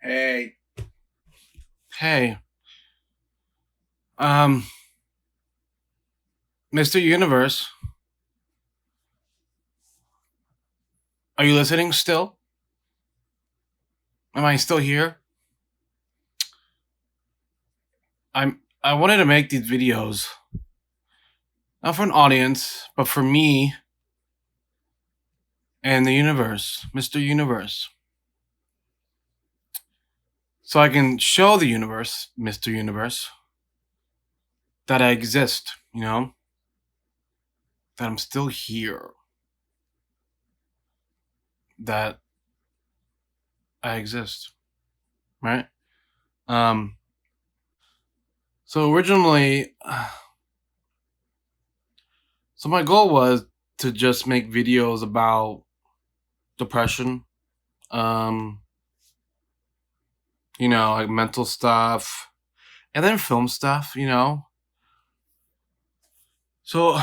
Hey, hey, um, Mr. Universe, are you listening still? Am I still here? I wanted to make these videos not for an audience, but for me and the universe, Mr. Universe. So I can show the universe, Mr. Universe, that I exist, that I'm still here, that I exist, right? Um, so originally, so my goal was to just make videos about depression, um, like mental stuff, and then film stuff. So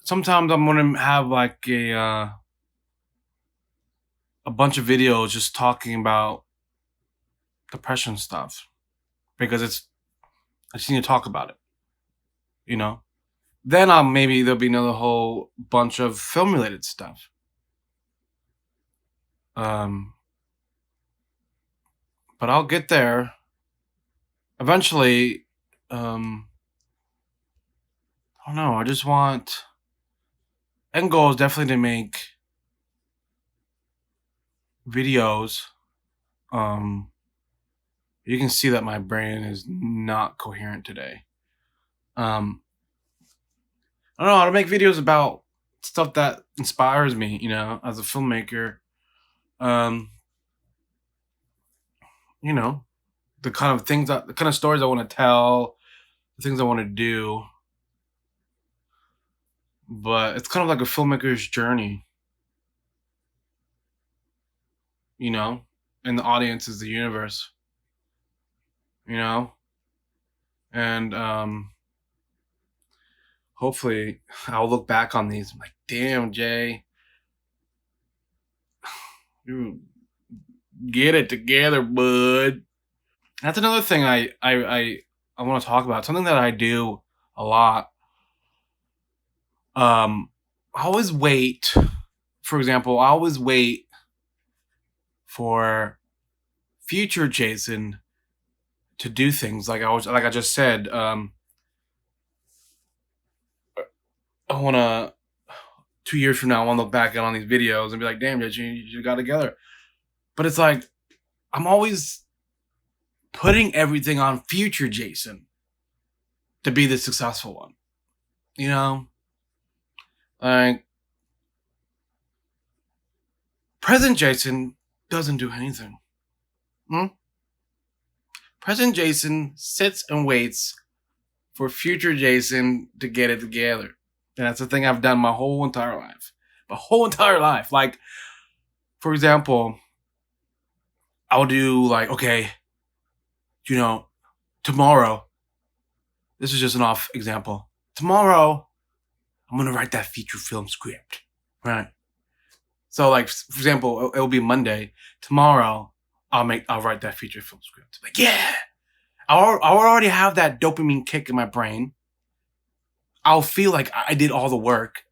sometimes I'm gonna have like a bunch of videos just talking about depression stuff because I just need to talk about it. Then I'll maybe there'll be another whole bunch of film related stuff. Um, but I'll get there eventually. I don't know. I just want end goal is definitely to make videos. Um, you can see that my brain is not coherent today. Um, I don't know how to make videos about stuff that inspires me, as a filmmaker. Um, you know, the kind of stories I want to tell, the things I want to do. But it's kind of like a filmmaker's journey, you know, and the audience is the universe, you know, and hopefully I'll look back on these. I'm like, damn, Jay, you get it together, bud. That's another thing I want to talk about. Something that I do a lot. I always wait. For example, I always wait for future Jason to do things like I just said. I want to 2 years from now, I want to look back on these videos and be like, "Damn, Jason, you got together." But it's like I'm always putting everything on future Jason to be the successful one. You know, like present Jason doesn't do anything. Hmm? Present Jason sits and waits for future Jason to get it together. And that's the thing I've done my whole entire life. My whole entire life. Like, for example, I'll do like, okay, you know, tomorrow, this is just an off example. Tomorrow, I'm gonna write that feature film script. Right. So like for example, it'll be Monday. Tomorrow, I'll write that feature film script. Like, yeah. I'll already have that dopamine kick in my brain. I'll feel like I did all the work.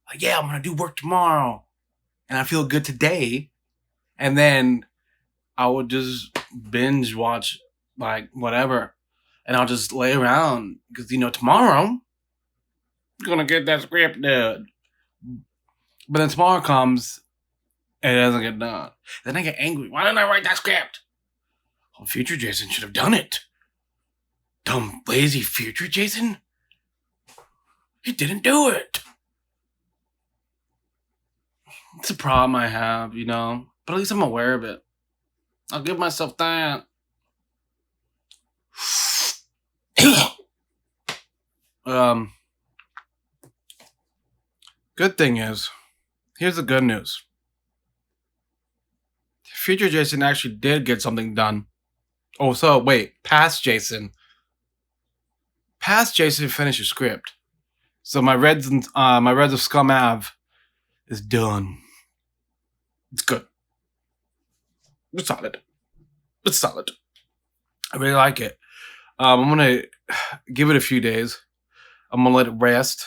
Like, yeah, I'm gonna do work tomorrow. And I feel good today. And then I would just binge watch like whatever. And I'll just lay around because tomorrow I'm gonna get that script done. But then tomorrow comes and it doesn't get done. Then I get angry. Why didn't I write that script? Well, future Jason should have done it. Dumb, lazy future Jason. He didn't do it. It's a problem I have. But at least I'm aware of it. I'll give myself that. um, Good thing is, here's the good news. Future Jason actually did get something done. Oh, so wait, past Jason. Past Jason finished a script. So my Reds of Scum Ave is done. It's good. It's solid. It's solid. I really like it. I'm gonna give it a few days. I'm gonna let it rest.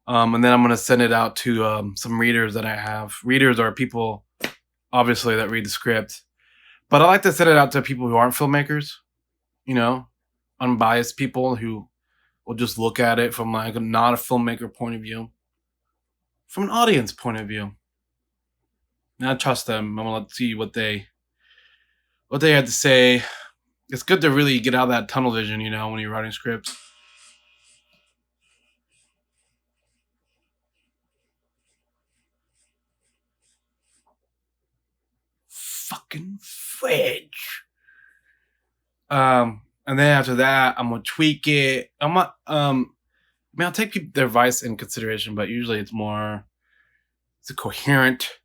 And then I'm gonna send it out to some readers that I have. Readers are people, obviously, that read the script. But I like to send it out to people who aren't filmmakers. You know, unbiased people who will just look at it from like a not a filmmaker point of view, from an audience point of view. And I trust them. I'm gonna see what they had to say. It's good to really get out of that tunnel vision, when you're writing scripts. Fucking fridge. And then after that, I'm gonna tweak it. I'll take their advice in consideration, but usually it's a coherent.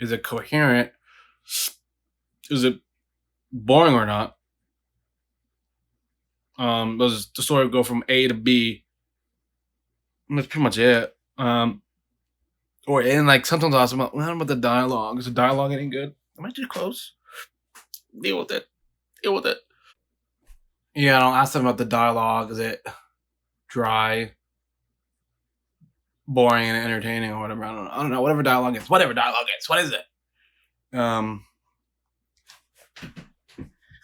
Is it coherent? Is it boring or not? Does the story go from A to B? And that's pretty much it. And like sometimes I ask about, what about the dialogue? Is the dialogue any good? Am I too close? Deal with it. Deal with it. Yeah, I don't ask them about the dialogue. Is it dry, boring, and entertaining, or whatever? I don't know. Whatever dialogue is. Whatever dialogue is. What is it? And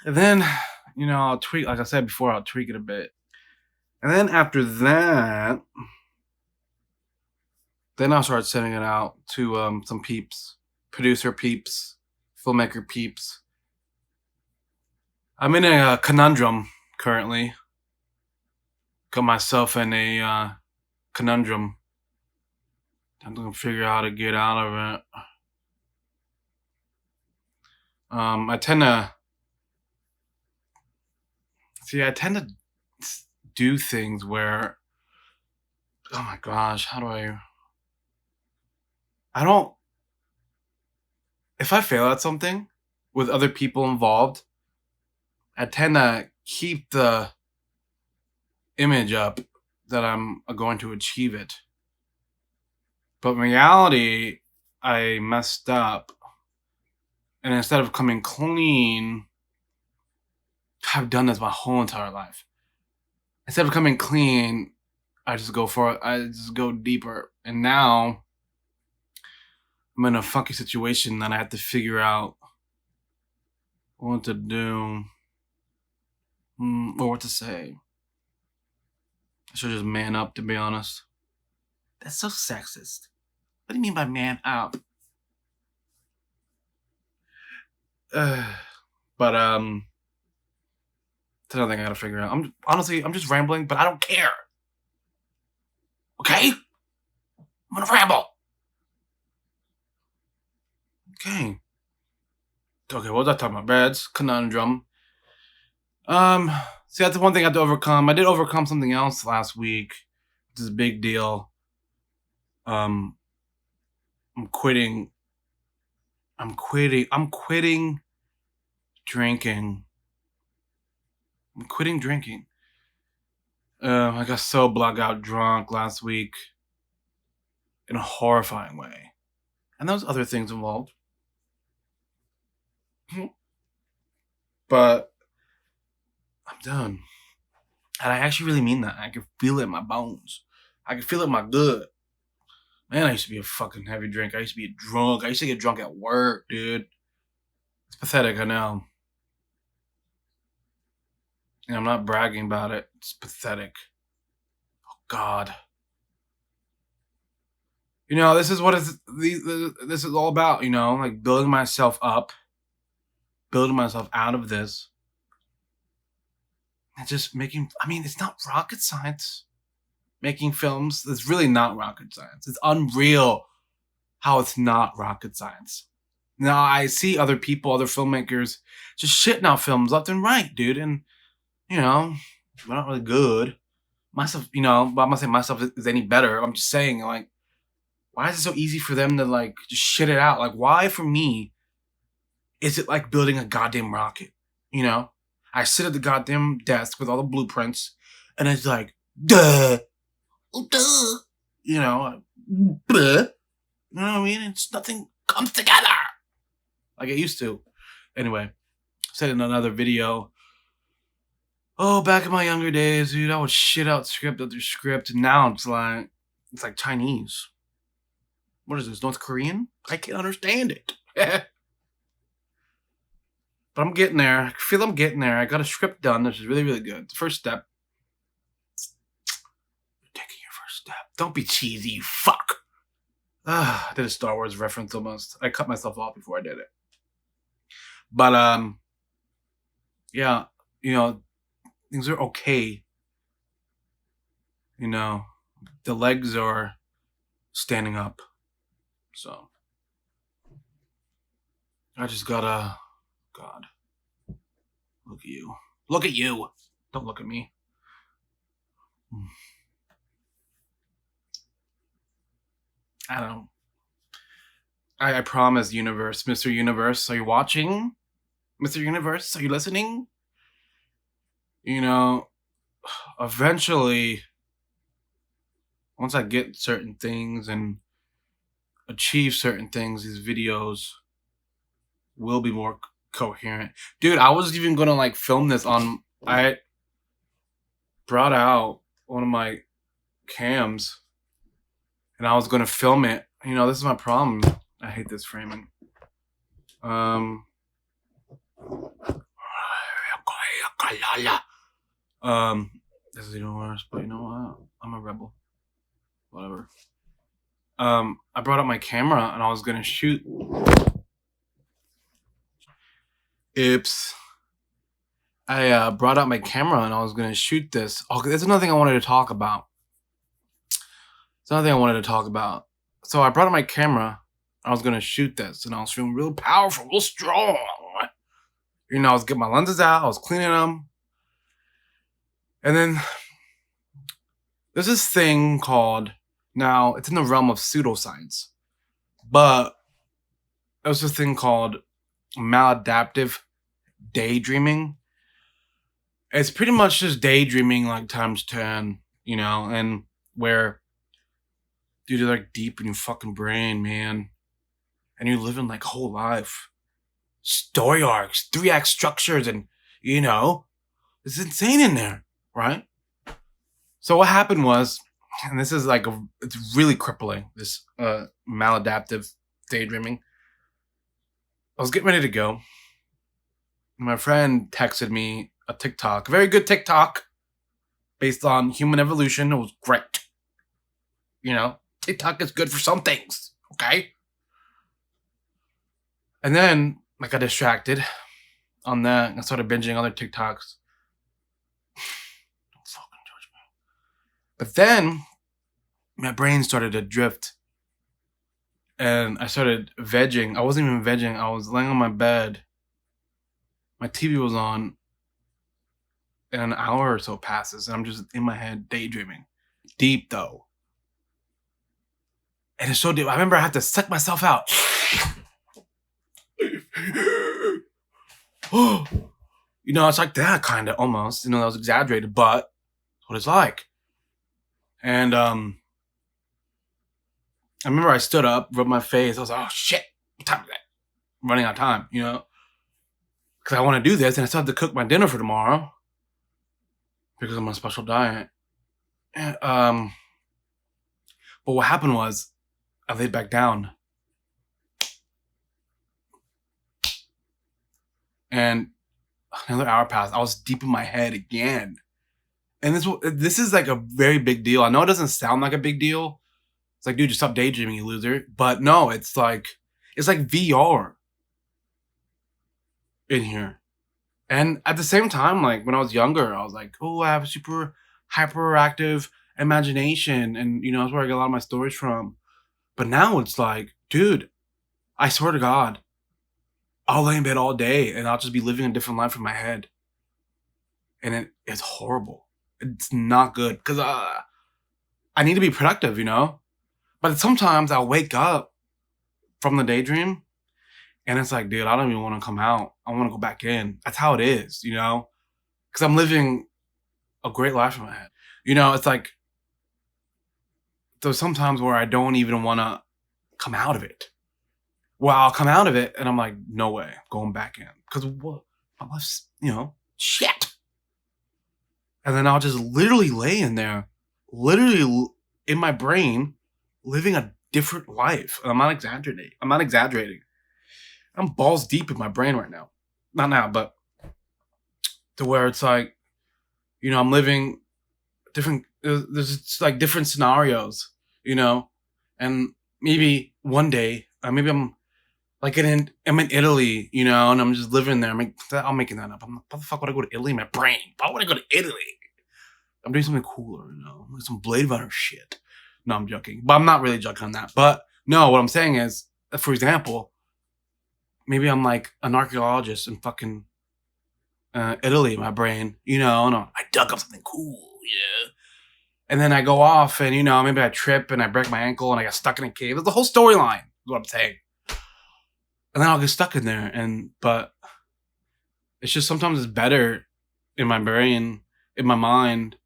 then I'll tweak. Like I said before, I'll tweak it a bit. And then after that, then I'll start sending it out to some peeps, producer peeps, filmmaker peeps. I'm in a conundrum currently. Got myself in a conundrum. I'm gonna figure out how to get out of it. I tend to do things where, oh my gosh, how do I don't, if I fail at something with other people involved, I tend to keep the image up that I'm going to achieve it. But in reality, I messed up. And instead of coming clean, I've done this my whole entire life. Instead of coming clean, I just go deeper. And now I'm in a funky situation that I have to figure out what to do or what to say. I should just man up, to be honest. That's so sexist. What do you mean by man up? But it's another thing I gotta figure out. I'm just rambling, but I don't care. Okay? I'm gonna ramble. Okay. Okay, what was I talking about? Beds, conundrum. See, that's the one thing I had to overcome. I did overcome something else last week, which is a big deal. I'm quitting. I'm quitting drinking. I'm quitting drinking. I got so blackout drunk last week in a horrifying way. And there was other things involved. But I'm done. And I actually really mean that. I can feel it in my bones. I can feel it in my gut. Man, I used to be a fucking heavy drinker. I used to be a drunk. I used to get drunk at work, dude. It's pathetic, I know. And I'm not bragging about it. It's pathetic. Oh, God. This is what this is all about, like building myself up, building myself out of this. And just it's not rocket science. Making films, it's really not rocket science. It's unreal how it's not rocket science. Now, I see other people, other filmmakers, just shitting out films left and right, dude. And, they're not really good. Myself, but I'm not saying myself is any better. I'm just saying, like, why is it so easy for them to, like, just shit it out? Like, why, for me, is it like building a goddamn rocket? I sit at the goddamn desk with all the blueprints, and it's like, duh. Oh, duh. Bleh. You know what I mean? It's nothing comes together like it used to. Anyway, said in another video, oh, back in my younger days, dude, I would shit out script after script. And now it's like Chinese. What is this, North Korean? I can't understand it. But I'm getting there. I feel I'm getting there. I got a script done, which is really, really good. The first step. You're taking your first step. Don't be cheesy, you fuck. I did a Star Wars reference almost. I cut myself off before I did it. But, yeah, you know, things are okay. You know, the legs are standing up. So, I just gotta, God, look at you. Look at you. Don't look at me. I don't know. I promise, universe, Mr. Universe, are you watching? Mr. Universe, are you listening? You know, eventually, once I get certain things and achieve certain things, these videos will be more coherent. Dude, I was even gonna like film this on, I brought out one of my cams and I was gonna film it. You know, this is my problem. I hate this framing. This is even worse, but you know what? I'm a rebel. Whatever. I brought up my camera and I was gonna shoot. Oops. I brought out my camera and I was gonna shoot this. Oh, there's another thing I wanted to talk about. So I brought out my camera. I was gonna shoot this, and I was feeling real powerful, real strong. You know, I was getting my lenses out. I was cleaning them, and then there's this thing called, now it's in the realm of pseudoscience, but there's this thing called maladaptive daydreaming. It's pretty much just daydreaming like times 10, you know, and where, dude, you're like deep in your fucking brain, man. And you're living like whole life. Story arcs, 3-act structures, and, you know, it's insane in there, right? So what happened was, and this is like, it's really crippling, this maladaptive daydreaming. I was getting ready to go. My friend texted me a TikTok, a very good TikTok, based on human evolution. It was great. You know, TikTok is good for some things, okay? And then I got distracted on that and I started binging other TikToks. Don't fucking judge me. But then my brain started to drift and I started vegging. I wasn't even vegging. I was laying on my bed. My TV was on and an hour or so passes and I'm just in my head daydreaming. Deep though. And it's so deep. I remember I had to suck myself out. Oh, you know, it's like that kind of almost. You know, that was exaggerated, but that's what it's like. And I remember I stood up, rubbed my face. I was like, oh shit, what time is that? I'm running out of time, you know, because I want to do this, and I still have to cook my dinner for tomorrow because I'm on a special diet. And, but what happened was, I laid back down. And another hour passed. I was deep in my head again. And this is like a very big deal. I know it doesn't sound like a big deal. It's like, dude, just stop daydreaming, you loser. But no, it's like VR in here. And at the same time, like when I was younger, I was like, oh, I have a super hyperactive imagination. And, you know, that's where I get a lot of my stories from. But now it's like, dude, I swear to God, I'll lay in bed all day and I'll just be living a different life in my head. And it's horrible. It's not good because I need to be productive, you know? But sometimes I'll wake up from the daydream and it's like, dude, I don't even want to come out. I want to go back in. That's how it is, you know? Because I'm living a great life in my head. You know, it's like, there's sometimes where I don't even want to come out of it. Well, I'll come out of it and I'm like, no way, going back in. Because what? My life's, shit. And then I'll just literally lay in there, in my brain, living a different life. And I'm not exaggerating. I'm balls deep in my brain right now. Not now, but to where it's like, I'm living different, there's like different scenarios, and maybe one day, maybe I'm like I'm in Italy, and I'm just living there. I'm making that up. Why the fuck would I go to Italy in my brain? Why would I go to Italy? I'm doing something cooler, like some Blade Runner shit. No, I'm joking, but I'm not really joking on that. But no, what I'm saying is, for example, maybe I'm like an archaeologist in fucking Italy in my brain, and I dug up something cool, yeah. And then I go off and, maybe I trip and I break my ankle and I get stuck in a cave. That's the whole storyline, is what I'm saying. And then I'll get stuck in there. But it's just sometimes it's better in my brain, in my mind,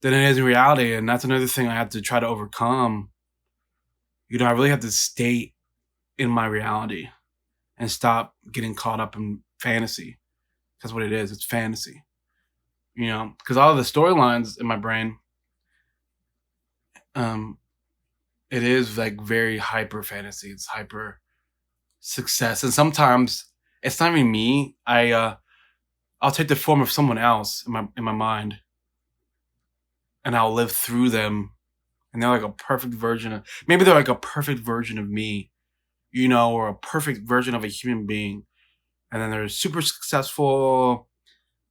than it is in reality. And that's another thing I have to try to overcome. I really have to stay in my reality and stop getting caught up in fantasy. That's what it is. It's fantasy. Because all of the storylines in my brain, it is like very hyper fantasy. It's hyper success, and sometimes it's not even me. I'll take the form of someone else in my mind, and I'll live through them, and they're like a perfect version of maybe they're like a perfect version of me, or a perfect version of a human being, and then they're super successful,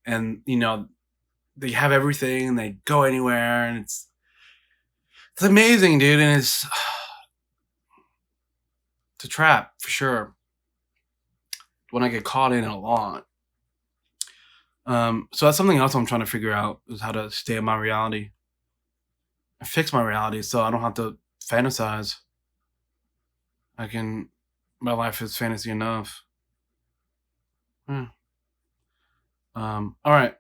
and they have everything, and they go anywhere, and it's amazing, dude, and it's a trap for sure. When I get caught in it a lot. So that's something else I'm trying to figure out is how to stay in my reality and fix my reality so I don't have to fantasize. My life is fantasy enough. Hmm. All right.